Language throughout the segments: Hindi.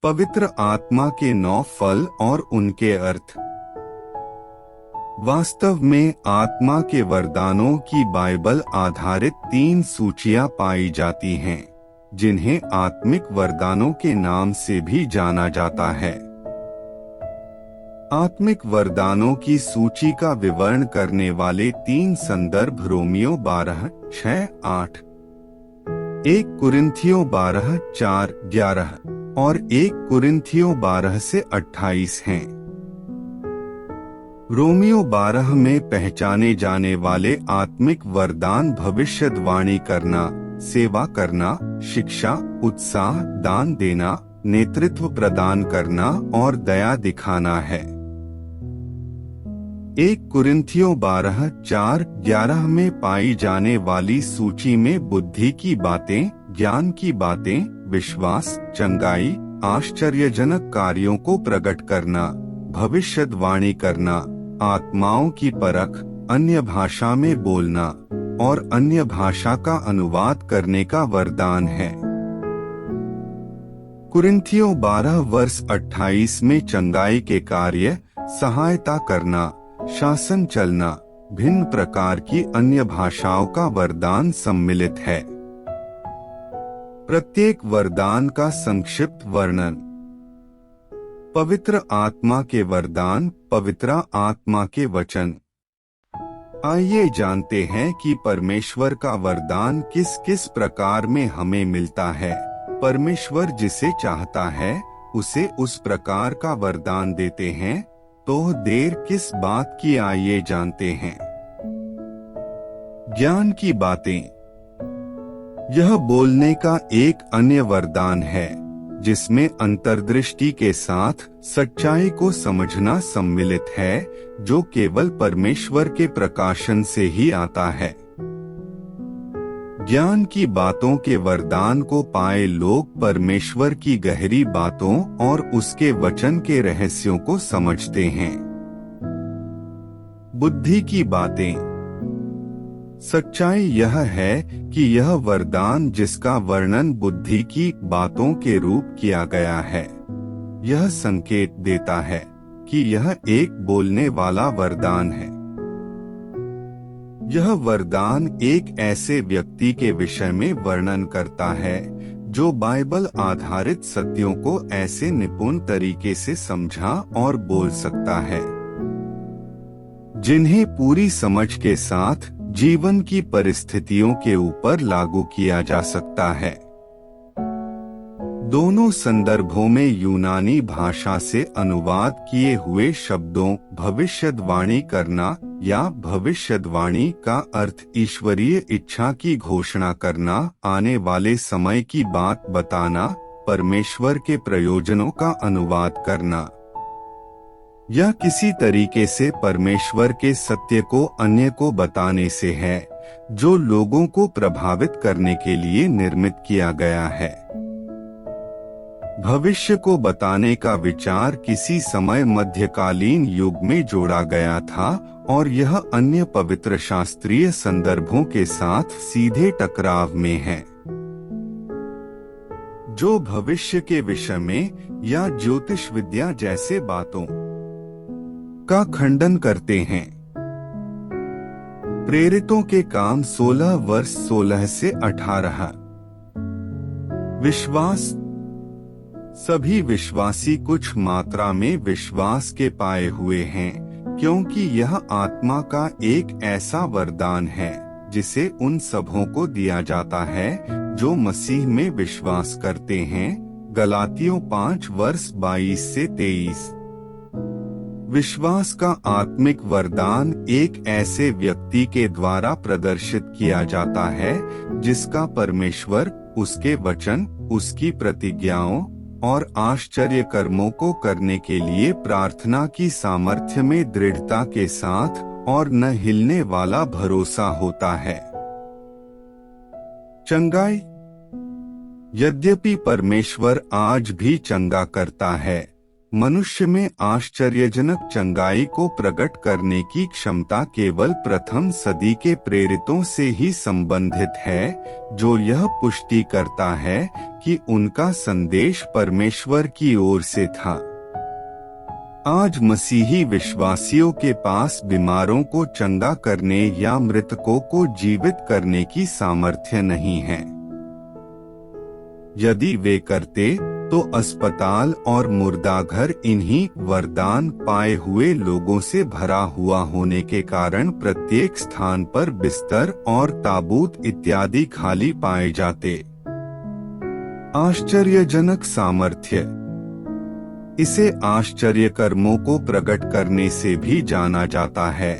पवित्र आत्मा के 9 फल और उनके अर्थ। वास्तव में आत्मा के वरदानों की बाइबल आधारित 3 सूचियां पाई जाती हैं, जिन्हें आत्मिक वरदानों के नाम से भी जाना जाता है। आत्मिक वरदानों की सूची का विवरण करने वाले 3 संदर्भ रोमियो 12:6-8, 1 कुरिन्थियों 12:4-11 और 1 कुरिन्थियों 12-28 हैं। रोमियो 12 में पहचाने जाने वाले आत्मिक वरदान भविष्यवाणी करना, सेवा करना, शिक्षा, उत्साह, दान देना, नेतृत्व प्रदान करना और दया दिखाना है। 1 कुरिन्थियों 12:4-11 में पाई जाने वाली सूची में बुद्धि की बातें, ज्ञान की बातें, विश्वास, चंगाई, आश्चर्यजनक कार्यों को प्रकट करना, भविष्यवाणी करना, आत्माओं की परख, अन्य भाषा में बोलना और अन्य भाषा का अनुवाद करने का वरदान है। कुरिन्थियों 12:28 में चंगाई के कार्य, सहायता करना, शासन चलना, भिन्न प्रकार की अन्य भाषाओं का वरदान सम्मिलित है। प्रत्येक वरदान का संक्षिप्त वर्णन। पवित्र आत्मा के वरदान, पवित्र आत्मा के वचन। आइए जानते हैं कि परमेश्वर का वरदान किस किस प्रकार में हमें मिलता है। परमेश्वर जिसे चाहता है उसे उस प्रकार का वरदान देते हैं, तो देर किस बात की, आइए जानते हैं। ज्ञान की बातें। यह बोलने का एक अन्य वरदान है, जिसमें अंतर्दृष्टि के साथ सच्चाई को समझना सम्मिलित है, जो केवल परमेश्वर के प्रकाशन से ही आता है। ज्ञान की बातों के वरदान को पाए लोग परमेश्वर की गहरी बातों और उसके वचन के रहस्यों को समझते हैं। बुद्धि की बातें। सच्चाई यह है कि यह वरदान जिसका वर्णन बुद्धि की बातों के रूप किया गया है, यह संकेत देता है कि यह एक बोलने वाला वरदान है। यह वरदान एक ऐसे व्यक्ति के विषय में वर्णन करता है जो बाइबल आधारित सत्यों को ऐसे निपुण तरीके से समझा और बोल सकता है, जिन्हें पूरी समझ के साथ जीवन की परिस्थितियों के ऊपर लागू किया जा सकता है। दोनों संदर्भों में यूनानी भाषा से अनुवाद किए हुए शब्दों भविष्यवाणी करना या भविष्यवाणी का अर्थ ईश्वरीय इच्छा की घोषणा करना, आने वाले समय की बात बताना, परमेश्वर के प्रयोजनों का अनुवाद करना। यह किसी तरीके से परमेश्वर के सत्य को अन्य को बताने से है, जो लोगों को प्रभावित करने के लिए निर्मित किया गया है। भविष्य को बताने का विचार किसी समय मध्यकालीन युग में जोड़ा गया था और यह अन्य पवित्र शास्त्रीय संदर्भों के साथ सीधे टकराव में है, जो भविष्य के विषय में या ज्योतिष विद्या जैसे बातों का खंडन करते हैं। प्रेरितों के काम 16:16-18। विश्वास। सभी विश्वासी कुछ मात्रा में विश्वास के पाए हुए हैं, क्योंकि यह आत्मा का एक ऐसा वरदान है जिसे उन सबों को दिया जाता है जो मसीह में विश्वास करते हैं। गलातियों 5:22-23। विश्वास का आत्मिक वरदान एक ऐसे व्यक्ति के द्वारा प्रदर्शित किया जाता है जिसका परमेश्वर उसके वचन, उसकी प्रतिज्ञाओं और आश्चर्य कर्मों को करने के लिए प्रार्थना की सामर्थ्य में दृढ़ता के साथ और न हिलने वाला भरोसा होता है। चंगाई। यद्यपि परमेश्वर आज भी चंगा करता है, मनुष्य में आश्चर्यजनक चंगाई को प्रकट करने की क्षमता केवल प्रथम सदी के प्रेरितों से ही संबंधित है, जो यह पुष्टि करता है कि उनका संदेश परमेश्वर की ओर से था। आज मसीही विश्वासियों के पास बीमारों को चंगा करने या मृतकों को जीवित करने की सामर्थ्य नहीं है। यदि वे करते तो अस्पताल और मुर्दाघर इन्हीं वरदान पाए हुए लोगों से भरा हुआ होने के कारण प्रत्येक स्थान पर बिस्तर और ताबूत इत्यादि खाली पाए जाते। आश्चर्यजनक सामर्थ्य। इसे आश्चर्य कर्मों को प्रकट करने से भी जाना जाता है।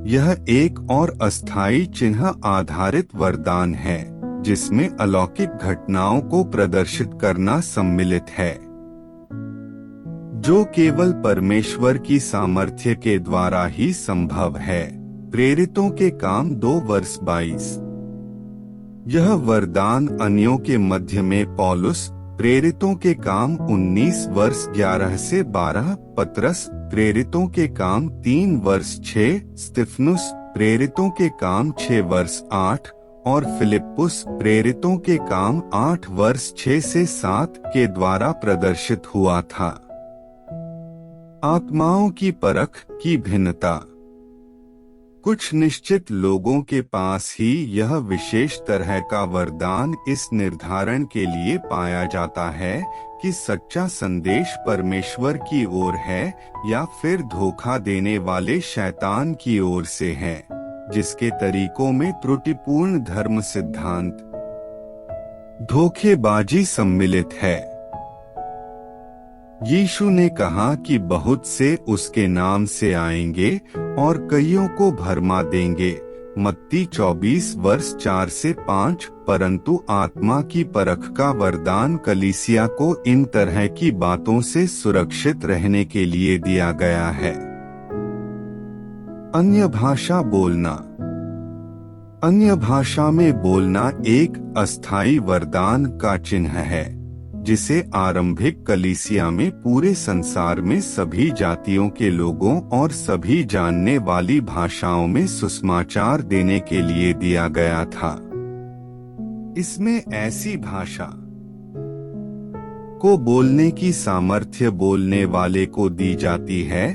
यह एक और अस्थायी चिन्ह आधारित वरदान है, जिसमें अलौकिक घटनाओं को प्रदर्शित करना सम्मिलित है, जो केवल परमेश्वर की सामर्थ्य के द्वारा ही संभव है। प्रेरितों के काम 2:22। यह वरदान अन्यों के मध्य में पौलुस, प्रेरितों के काम 19:11 से 12, पतरस, प्रेरितों के काम 3:6, स्तिफनुस, प्रेरितों के काम 6:8 और फिलिप्पुस, प्रेरितों के काम 8:6 से 7 के द्वारा प्रदर्शित हुआ था। आत्माओं की परख की भिन्नता। कुछ निश्चित लोगों के पास ही यह विशेष तरह का वरदान इस निर्धारण के लिए पाया जाता है कि सच्चा संदेश परमेश्वर की ओर है या फिर धोखा देने वाले शैतान की ओर से है, जिसके तरीकों में त्रुटिपूर्ण धर्म सिद्धांत, धोखेबाजी सम्मिलित है। यीशु ने कहा कि बहुत से उसके नाम से आएंगे और कईयों को भरमा देंगे, मत्ती 24:4 से 5। परंतु आत्मा की परख का वरदान कलीसिया को इन तरह की बातों से सुरक्षित रहने के लिए दिया गया है। अन्य भाषा बोलना। अन्य भाषा में बोलना एक अस्थायी वरदान का चिन्ह है, जिसे आरंभिक कलीसिया में पूरे संसार में सभी जातियों के लोगों और सभी जानने वाली भाषाओं में सुसमाचार देने के लिए दिया गया था। इसमें ऐसी भाषा को बोलने की सामर्थ्य बोलने वाले को दी जाती है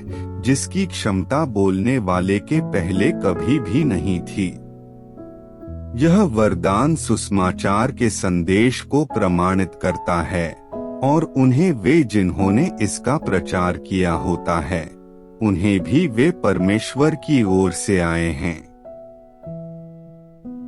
जिसकी क्षमता बोलने वाले के पहले कभी भी नहीं थी। यह वरदान सुसमाचार के संदेश को प्रमाणित करता है और उन्हें वे जिन्होंने इसका प्रचार किया होता है, उन्हें भी वे परमेश्वर की ओर से आए हैं।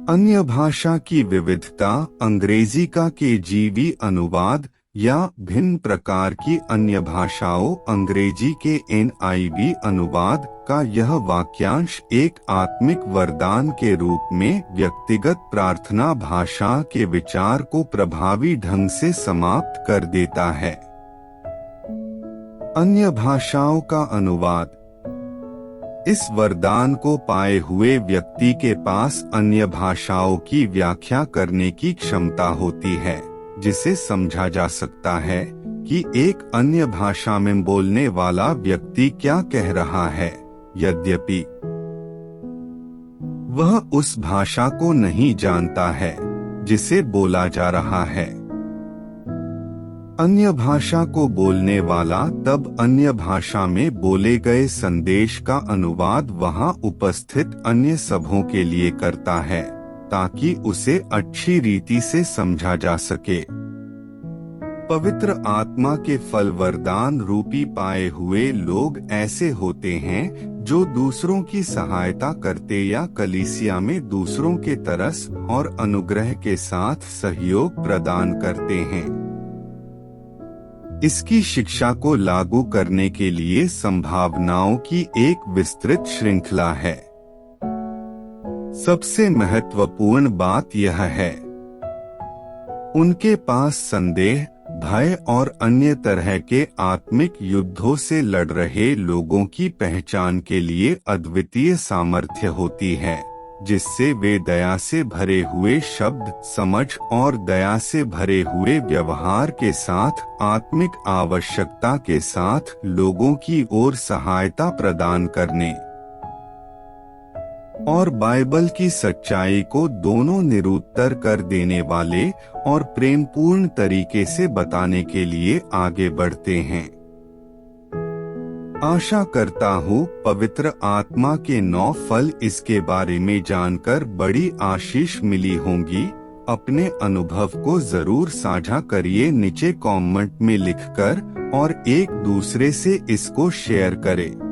अन्य भाषा की विविधता। अंग्रेजी का केजीवी अनुवाद या भिन्न प्रकार की अन्य भाषाओं अंग्रेजी के NIV अनुवाद का यह वाक्यांश एक आत्मिक वरदान के रूप में व्यक्तिगत प्रार्थना भाषा के विचार को प्रभावी ढंग से समाप्त कर देता है। अन्य भाषाओं का अनुवाद। इस वरदान को पाए हुए व्यक्ति के पास अन्य भाषाओं की व्याख्या करने की क्षमता होती है, जिसे समझा जा सकता है कि एक अन्य भाषा में बोलने वाला व्यक्ति क्या कह रहा है, यद्यपि वह उस भाषा को नहीं जानता है जिसे बोला जा रहा है। अन्य भाषा को बोलने वाला तब अन्य भाषा में बोले गए संदेश का अनुवाद वहां उपस्थित अन्य सबों के लिए करता है, ताकि उसे अच्छी रीति से समझा जा सके। पवित्र आत्मा के फल वरदान रूपी पाए हुए लोग ऐसे होते हैं जो दूसरों की सहायता करते या कलीसिया में दूसरों के तरस और अनुग्रह के साथ सहयोग प्रदान करते हैं। इसकी शिक्षा को लागू करने के लिए संभावनाओं की एक विस्तृत श्रृंखला है। सबसे महत्वपूर्ण बात यह है, उनके पास संदेह, भय और अन्य तरह के आत्मिक युद्धों से लड़ रहे लोगों की पहचान के लिए अद्वितीय सामर्थ्य होती है, जिससे वे दया से भरे हुए शब्द, समझ और दया से भरे हुए व्यवहार के साथ आत्मिक आवश्यकता के साथ लोगों की ओर सहायता प्रदान करने और बाइबल की सच्चाई को दोनों निरुत्तर कर देने वाले और प्रेमपूर्ण तरीके से बताने के लिए आगे बढ़ते हैं। आशा करता हूँ पवित्र आत्मा के 9 फल इसके बारे में जानकर बड़ी आशीष मिली होंगी। अपने अनुभव को जरूर साझा करिए नीचे कमेंट में लिखकर और एक दूसरे से इसको शेयर करें।